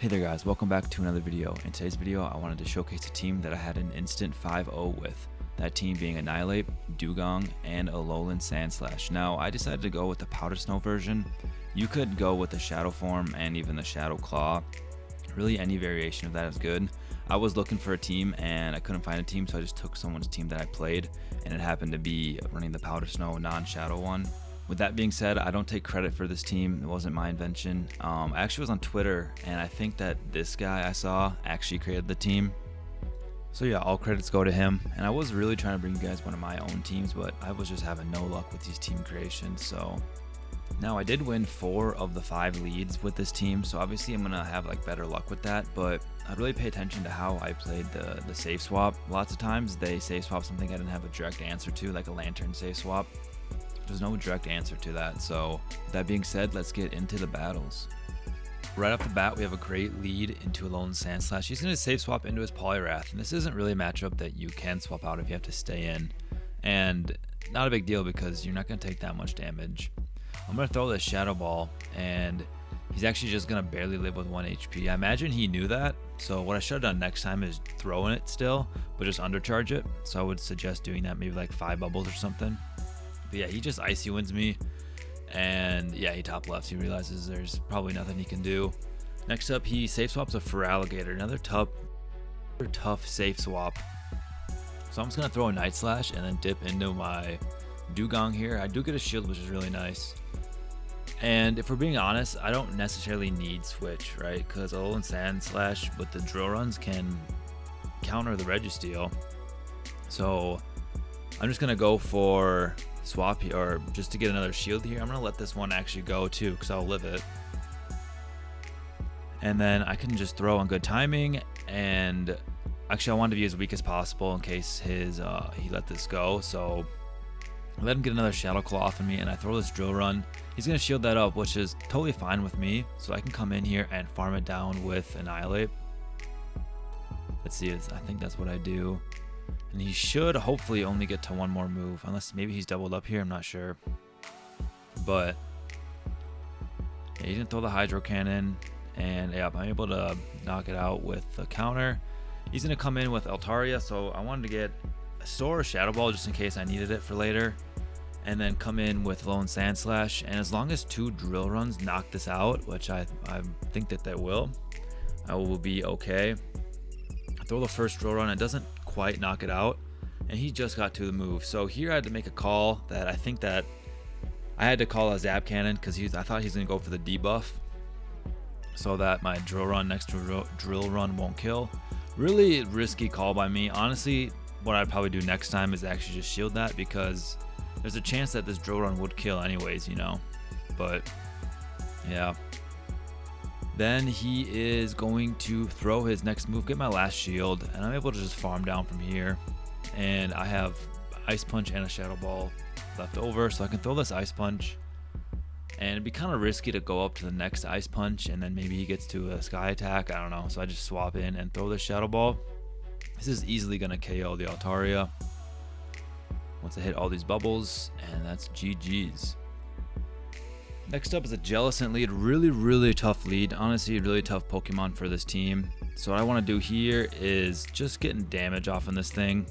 Hey there guys, welcome back to another video. In today's video, I wanted to showcase a team that I had an instant 5-0 with. That team being Annihilape, Dewgong, and Alolan Sandslash. Now, I decided to go with the Powder Snow version. You could go with the Shadow form and even the Shadow Claw. Really, any variation of that is good. I was looking for a team and I couldn't find a team, so I just took someone's team that I played, and it happened to be running the Powder Snow non-Shadow one. With that being said, I don't take credit for this team. It wasn't my invention. I actually was on Twitter, and I think that this guy I saw actually created the team. So yeah, all credits go to him. And I was really trying to bring you guys one of my own teams, but I was just having no luck with these team creations. So now I did win 4 of the 5 leads with this team, so obviously I'm gonna have like better luck with that. But I'd really pay attention to how I played the safe swap. Lots of times they safe swap something I didn't have a direct answer to, like a Lantern safe swap. There's no direct answer to that. So with that being said, let's get into the battles. Right off the bat, we have a great lead into Alolan Sandslash. He's going to safe swap into his Poliwrath, and this isn't really a matchup that you can swap out if you have to stay in, and not a big deal because you're not going to take that much damage. I'm going to throw this Shadow Ball, and he's actually just going to barely live with 1 HP. I imagine he knew that, so what I should have done next time is throwing it still, but just undercharge it. So I would suggest doing that, maybe like 5 bubbles or something. But yeah, he just Icy Winds me, and yeah, he top lefts. He realizes there's probably nothing he can do. Next up, he safe swaps a Feraligatr, another tough safe swap. So I'm just gonna throw a Night Slash and then dip into my Dewgong here. I do get a shield, which is really nice. And if we're being honest, I don't necessarily need switch, right? Because Alolan Sandslash with the drill runs can counter the Registeel. So I'm just gonna go for swap here, or just to get another shield here. I'm gonna let this one actually go too, because I'll live it, and then I can just throw on good timing. And actually I wanted to be as weak as possible in case his he let this go, so I let him get another Shadow Claw off of me, and I throw this Drill Run. He's gonna shield that up, which is totally fine with me, so I can come in here and farm it down with Annihilape. Let's see, I think that's what I do. And he should hopefully only get to 1 more move, unless maybe he's doubled up here, I'm not sure. But yeah, he didn't throw the Hydro Cannon, and yeah, I'm able to knock it out with the counter. He's going to come in with Altaria, so I wanted to get a store Shadow Ball just in case I needed it for later, and then come in with Alolan Sandslash. And as long as 2 drill runs knock this out, which I think that they will, I will be okay. I throw the first drill run, it doesn't quite knock it out, and he just got to the move. So here I had to make a call that I think that I had to call a Zap Cannon, because I thought he's going to go for the debuff so that my drill run next to drill run won't kill. Really risky call by me. Honestly, what I'd probably do next time is actually just shield that, because there's a chance that this drill run would kill anyways, you know. But yeah, then he is going to throw his next move, get my last shield, and I'm able to just farm down from here. And I have Ice Punch and a Shadow Ball left over, so I can throw this Ice Punch. And it'd be kind of risky to go up to the next Ice Punch, and then maybe he gets to a Sky Attack, I don't know. So I just swap in and throw this Shadow Ball. This is easily going to KO the Altaria once I hit all these bubbles, and that's GG's. Next up is a Jellicent lead. Really tough lead. Honestly, a really tough Pokemon for this team. So what I want to do here is just getting damage off on this thing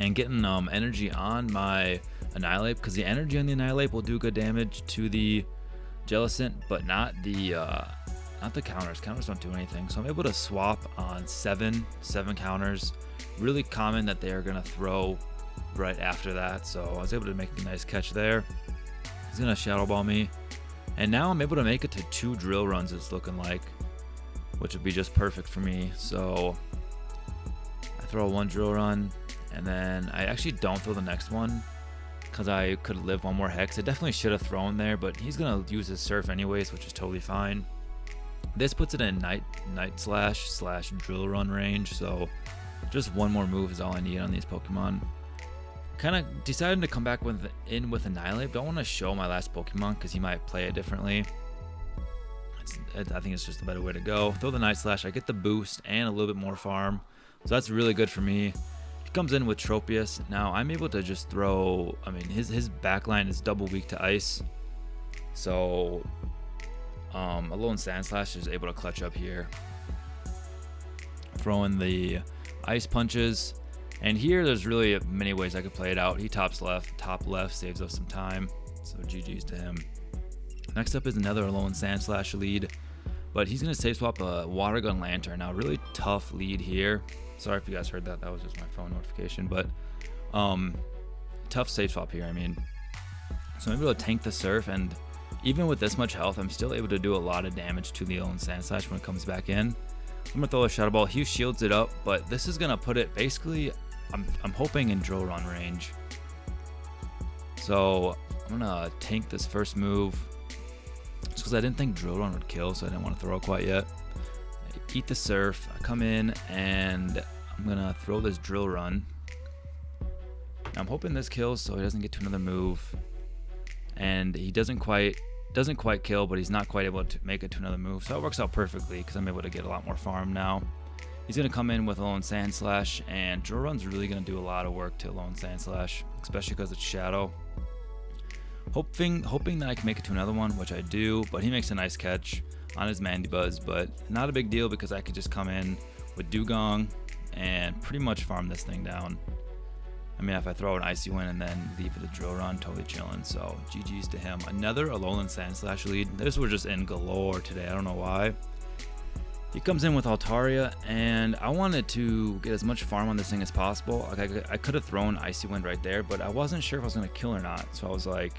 and getting energy on my Annihilape, because the energy on the Annihilape will do good damage to the Jellicent, but not the counters. Counters don't do anything. So I'm able to swap on 7 counters. Really common that they are going to throw right after that. So I was able to make a nice catch there. He's gonna Shadow Ball me, and now I'm able to make it to 2 drill runs, it's looking like, which would be just perfect for me. So I throw 1 drill run, and then I actually don't throw the next one because I could live 1 more Hex. I definitely should have thrown there, but he's gonna use his Surf anyways, which is totally fine. This puts it in Night Slash / drill run range, so just 1 more move is all I need on these Pokemon. Kind of decided to come back in with Annihilape. Don't want to show my last Pokemon because he might play it differently. I think it's just a better way to go. Throw the Night Slash. I get the boost and a little bit more farm, so that's really good for me. He comes in with Tropius. Now I'm able to just throw. I mean, his backline is double weak to Ice, so Alolan Sandslash is able to clutch up here, throwing the ice punches. And here there's really many ways I could play it out. He top left, saves us some time, so GG's to him. Next up is another Alolan Sandslash lead, but he's going to save swap a Water Gun Lantern. Now, really tough lead here. Sorry if you guys heard that. That was just my phone notification, but tough save swap here. I mean, so I'm able to tank the Surf, and even with this much health, I'm still able to do a lot of damage to the Alolan Sandslash when it comes back in. I'm going to throw a Shadow Ball. He shields it up, but this is going to put it basically, I'm hoping, in Drill Run range. So I'm going to tank this first move, just because I didn't think Drill Run would kill, so I didn't want to throw it quite yet. I eat the Surf, I come in, and I'm going to throw this Drill Run. I'm hoping this kills so he doesn't get to another move. And he doesn't quite kill, but he's not quite able to make it to another move. So it works out perfectly because I'm able to get a lot more farm now. He's going to come in with Alolan Sandslash, and Drill Run's really going to do a lot of work to Alolan Sandslash, especially because it's Shadow. Hoping that I can make it to another one, which I do, but he makes a nice catch on his Mandibuzz, but not a big deal because I could just come in with Dewgong and pretty much farm this thing down. I mean, if I throw an Icy Wind and then leave it a Drill Run, totally chilling. So GG's to him. Another Alolan Sandslash lead. This was just in galore today. I don't know why. He comes in with Altaria, and I wanted to get as much farm on this thing as possible. Like I could have thrown Icy Wind right there, but I wasn't sure if I was going to kill or not. So I was like,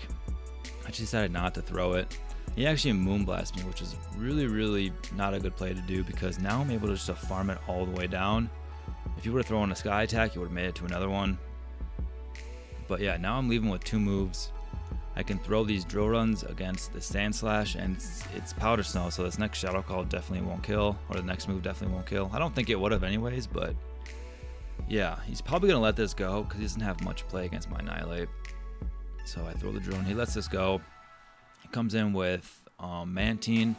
I just decided not to throw it. He actually Moonblast me, which is really, really not a good play to do because now I'm able to just farm it all the way down. If you would have thrown a Sky Attack, you would have made it to another one. But yeah, now I'm leaving with 2 moves. I can throw these Drill Runs against the Sandslash, and it's Powder Snow, so this next Shadow Call definitely won't kill, or the next move definitely won't kill. I don't think it would have anyways, but yeah, he's probably going to let this go because he doesn't have much play against my Annihilape. So I throw the Drill Run, he lets this go. He comes in with Mantine,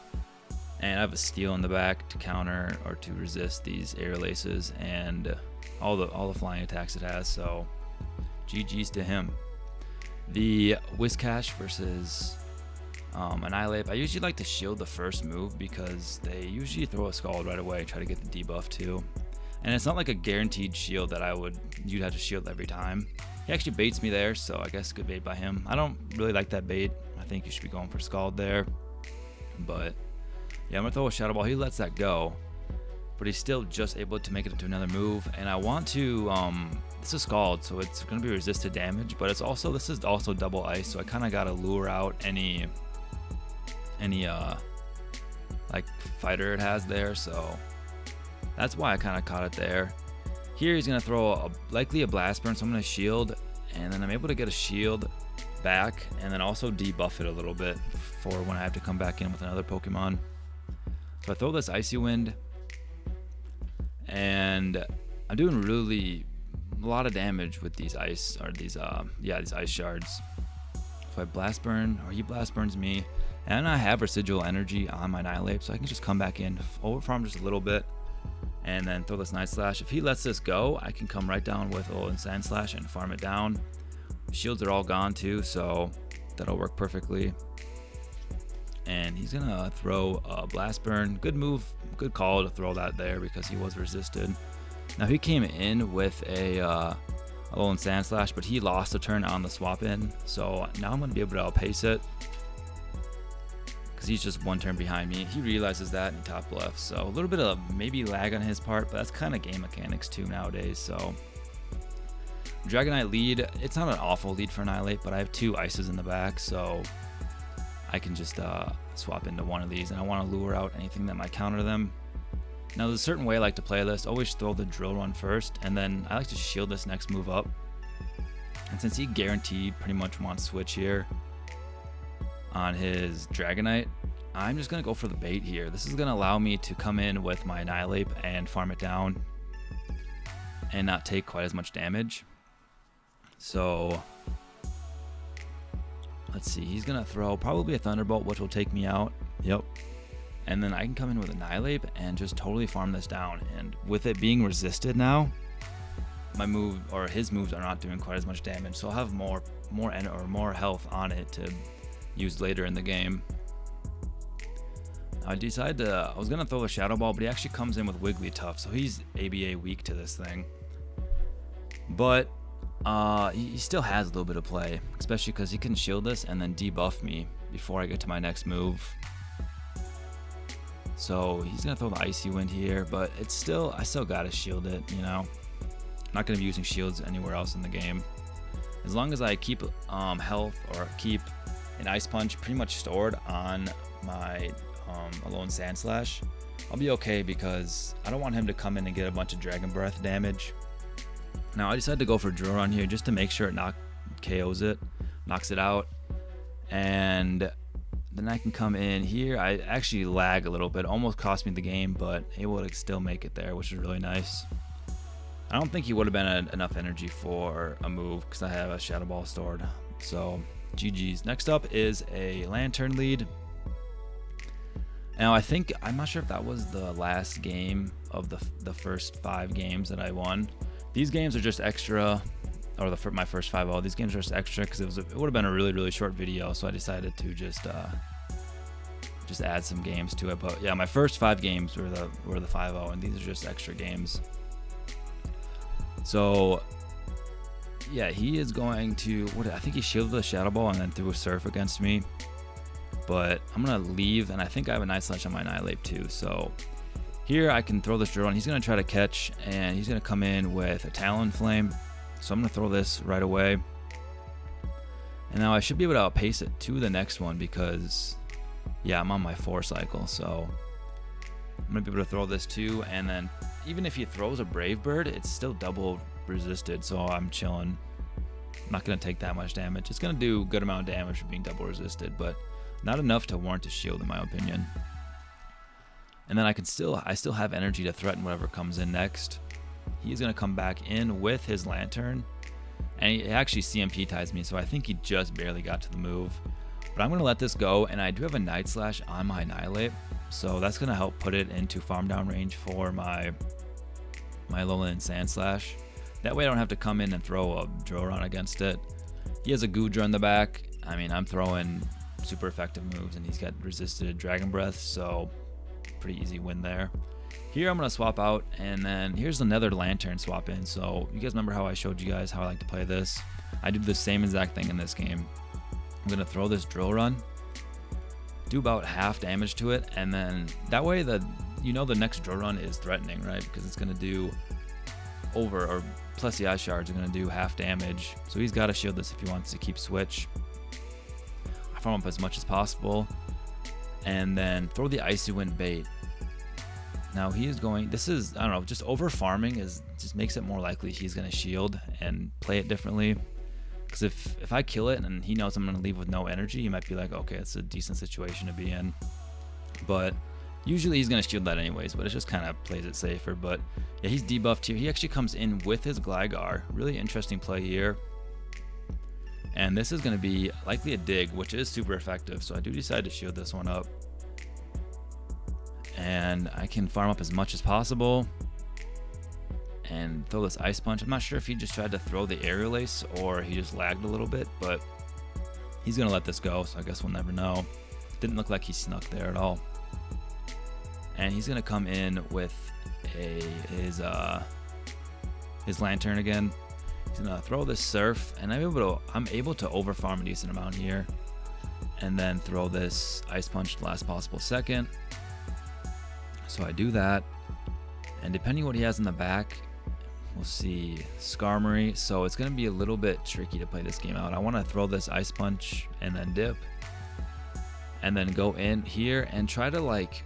and I have a Steel in the back to counter or to resist these Air Laces and all the flying attacks it has, so GG's to him. The Whiscash versus Annihilape. I usually like to shield the first move because they usually throw a Scald right away, try to get the debuff too. And it's not like a guaranteed shield that you'd have to shield every time. He actually baits me there, so I guess good bait by him. I don't really like that bait. I think you should be going for Scald there. But yeah, I'm gonna throw a Shadow Ball. He lets that go, but he's still just able to make it into another move. And I want to this is Scald, so it's going to be resisted damage, but this is also double ice, so I kind of got to lure out any like fighter it has there, so that's why I kind of caught it there. Here he's going to throw likely a Blast Burn, so I'm going to shield, and then I'm able to get a shield back, and then also debuff it a little bit for when I have to come back in with another Pokemon. So I throw this Icy Wind, and I'm doing really a lot of damage with these ice shards. So I Blast Burn, or he Blast Burns me, and I have Residual Energy on my Annihilape, so I can just come back in, overfarm just a little bit, and then throw this Night Slash. If he lets this go, I can come right down with Alolan Sandslash and farm it down. Shields are all gone too, so that'll work perfectly. And he's gonna throw a Blast Burn. Good move, good call to throw that there because he was resisted. Now he came in with a Alolan Sandslash, but he lost a turn on the swap in, so now I'm going to be able to outpace it because he's just 1 turn behind me. He realizes that and top left, so a little bit of maybe lag on his part, but that's kind of game mechanics too nowadays. So Dragonite lead, it's not an awful lead for Annihilape, but I have 2 ices in the back, so I can just swap into one of these, and I want to lure out anything that might counter them. Now there's a certain way I like to play this. Always throw the Drill Run first, and then I like to shield this next move up. And since he guaranteed pretty much wants Switch here on his Dragonite, I'm just going to go for the bait here. This is going to allow me to come in with my Annihilape and farm it down and not take quite as much damage. So let's see, he's going to throw probably a Thunderbolt, which will take me out. Yep. And then I can come in with Annihilape and just totally farm this down. And with it being resisted now, my move or his moves are not doing quite as much damage, so I'll have more health on it to use later in the game. I decided I was gonna throw the Shadow Ball, but he actually comes in with Wigglytuff, so he's ABA weak to this thing. But he still has a little bit of play, especially because he can shield this and then debuff me before I get to my next move. So he's gonna throw the Icy Wind here, but I still gotta shield it, you know. I'm not gonna be using shields anywhere else in the game. As long as I keep health or keep an Ice Punch pretty much stored on my Alolan Sandslash, I'll be okay, because I don't want him to come in and get a bunch of Dragon Breath damage. Now I decided to go for Drill Run here just to make sure it KOs it, knocks it out, and then I can come in here. I actually lag a little bit, almost cost me the game, but able to still make it there, which is really nice. I don't think he would have been enough energy for a move because I have a Shadow Ball stored. So GG's. Next up is a Lantern lead. Now I'm not sure if that was the last game of the first 5 games that I won. These games are just extra, or my first 5 all. These games are just extra because it would have been a really short video, so I decided to just add some games to it. But yeah, my first 5 games were the 5-0, and these are just extra games. So yeah, he is going to, I think he shielded the Shadow Ball and then threw a Surf against me. But I'm gonna leave, and I think I have a Night Slash on my Annihilate too. So here I can throw this Drill Run. He's gonna try to catch, and he's gonna come in with a Talonflame. So I'm gonna throw this right away. And now I should be able to outpace it to the next one because, yeah, I'm on my 4 cycle. So I'm gonna be able to throw this too, and then even if he throws a Brave Bird, it's still double resisted, so I'm chilling. I'm not gonna take that much damage. It's gonna do a good amount of damage for being double resisted, but not enough to warrant a shield in my opinion. And then I still have energy to threaten whatever comes in next. He's gonna come back in with his Lantern, and he actually CMP ties me, so I think he just barely got to the move. But I'm gonna let this go, and I do have a Night Slash on my Annihilate, so that's gonna help put it into farm down range for my Alolan Sandslash. That way I don't have to come in and throw a Drill Run against it. He has a Goodra in the back. I mean, I'm throwing super effective moves, and he's got resisted Dragon Breath, so pretty easy win there. Here I'm gonna swap out, and then here's another Lantern swap in. So you guys remember how I showed you guys how I like to play this? I do the same exact thing in this game. I'm gonna throw this Drill Run, do about half damage to it, and then that way the next Drill Run is threatening, right? Because it's gonna do plus the Ice Shards are gonna do half damage. So he's gotta shield this if he wants to keep switch. I farm up as much as possible, and then throw the Icy Wind bait. Now he is going, I don't know, just over farming just makes it more likely he's gonna shield and play it differently. Because if I kill it and he knows I'm gonna leave with no energy, he might be like, okay, it's a decent situation to be in. But usually he's gonna shield that anyways, but it just kind of plays it safer. But yeah, he's debuffed here. He actually comes in with his Gligar. Really interesting play here. And this is gonna be likely a dig, which is super effective. So I do decide to shield this one up. And I can farm up as much as possible and throw this Ice Punch. I'm not sure if he just tried to throw the Aerial Ace or he just lagged a little bit, but he's gonna let this go, so I guess we'll never know. Didn't look like he snuck there at all. And he's gonna come in with his Lantern again. He's gonna throw this Surf, and I'm able to over farm a decent amount here, and then throw this Ice Punch the last possible second. So I do that, and depending on what he has in the back, we'll see Skarmory. So it's going to be a little bit tricky to play this game out. I want to throw this Ice Punch and then dip, and then go in here and try to like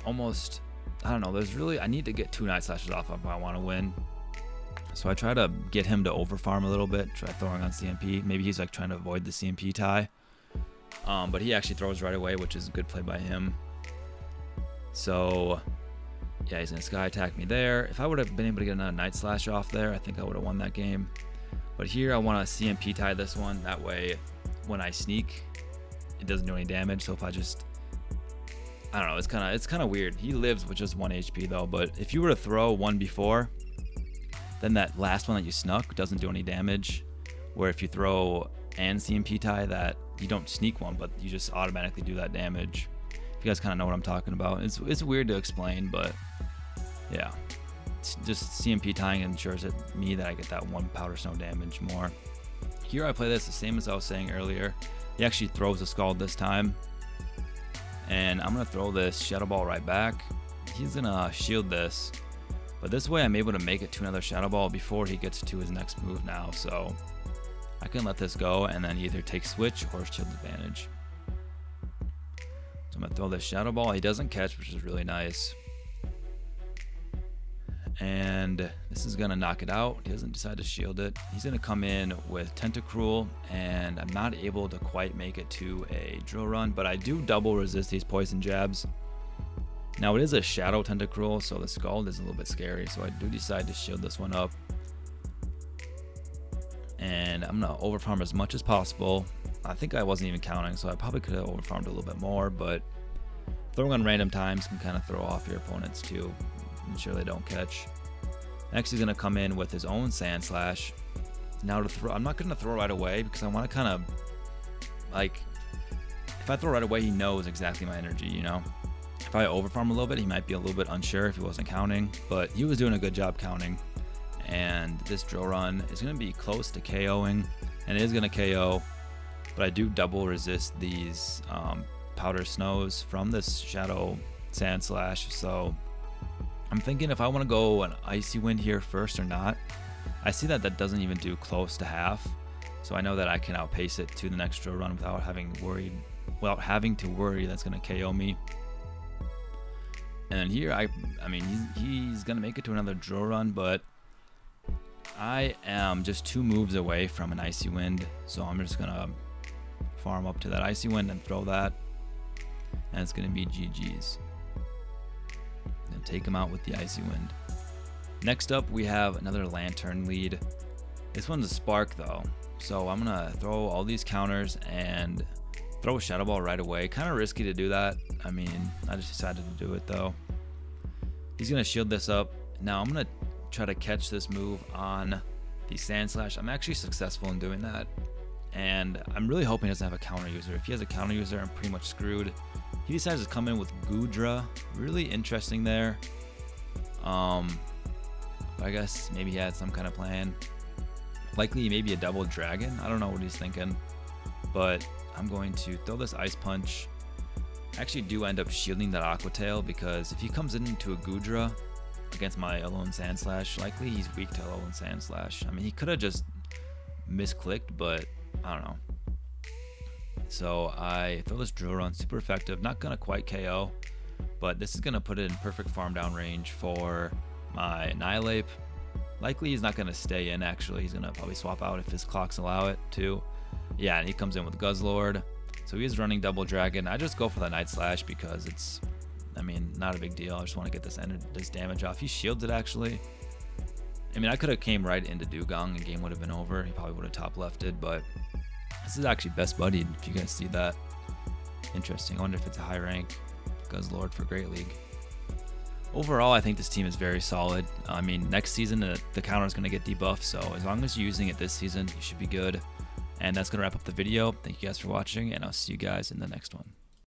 almost, I don't know, I need to get 2 Night Slashes off if I want to win. So I try to get him to over farm a little bit, try throwing on CMP. Maybe he's like trying to avoid the CMP tie, but he actually throws right away, which is a good play by him. So yeah, he's gonna Sky Attack me there. If I would have been able to get another Night Slash off there, I think I would have won that game. But here I want to CMP tie this one. That way when I sneak, it doesn't do any damage. So if I don't know, it's kind of weird. He lives with just 1 HP though, but if you were to throw one before, then that last one that you snuck doesn't do any damage. Where if you throw and CMP tie, that you don't sneak one, but you just automatically do that damage. If you guys kind of know what I'm talking about. It's weird to explain, but yeah. It's just CMP tying ensures that I get that 1 powder snow damage more. Here I play this the same as I was saying earlier. He actually throws a Scald this time. And I'm going to throw this Shadow Ball right back. He's going to shield this. But this way I'm able to make it to another Shadow Ball before he gets to his next move now. So I can let this go and then either take switch or shield advantage. So I'm going to throw this Shadow Ball. He doesn't catch, which is really nice. And this is going to knock it out. He doesn't decide to shield it. He's going to come in with Tentacruel, and I'm not able to quite make it to a Drill Run, but I do double resist these Poison Jabs. Now it is a Shadow Tentacruel, so the Scald is a little bit scary, so I do decide to shield this one up. And I'm going to overfarm as much as possible. I think I wasn't even counting, so I probably could have overfarmed a little bit more, but throwing on random times can kind of throw off your opponents too. Ensure they don't catch. Next, he's going to come in with his own Sand Slash. Now, I'm not going to throw right away because I want to kind of, like, if I throw right away, he knows exactly my energy, you know? If I overfarm a little bit, he might be a little bit unsure if he wasn't counting, but he was doing a good job counting. And this Drill Run is going to be close to KOing, and it is going to KO, but I do double resist these Powder Snows from this Shadow Sand Slash, so I'm thinking if I want to go an Icy Wind here first or not. I see that doesn't even do close to half, so I know that I can outpace it to the next Drill Run without having to worry that's going to KO me. And here, I mean, he's going to make it to another Drill Run, but I am just 2 moves away from an Icy Wind, so I'm just going to farm up to that Icy Wind and throw that, and it's going to be GG's. And take him out with the Icy Wind. Next up, we have another Lantern lead. This one's a Spark though, so I'm gonna throw all these counters and throw a Shadow Ball right away. Kind of risky to do that. I mean, I just decided to do it though. He's gonna shield this up. Now I'm gonna try to catch this move on the Sand Slash. I'm actually successful in doing that, and I'm really hoping he doesn't have a counter user. If he has a counter user, I'm pretty much screwed. He decides to come in with Goodra. Really interesting there. But I guess maybe he had some kind of plan. Likely maybe a double dragon. I don't know what he's thinking. But I'm going to throw this Ice Punch. I actually do end up shielding that Aqua Tail because if he comes into a Goodra against my Alolan Sand Slash, likely he's weak to Alolan Sand Slash. I mean, he could have just misclicked, but I don't know. So I throw this Drill Run, super effective, not gonna quite KO, but this is gonna put it in perfect farm down range for my Annihilape. Likely he's not gonna stay in actually, he's gonna probably swap out if his clocks allow it to. Yeah, and he comes in with Guzzlord. So he is running Double Dragon. I just go for the Night Slash because it's, I mean, not a big deal. I just want to get this damage off. He shields it actually. I mean, I could have came right into Dewgong and game would have been over. He probably would have top lefted, but this is actually best buddied, if you guys see that. Interesting. I wonder if it's a high rank Guzzlord for Great League. Overall, I think this team is very solid. I mean, next season, the counter is going to get debuffed, so as long as you're using it this season, you should be good. And that's going to wrap up the video. Thank you guys for watching, and I'll see you guys in the next one.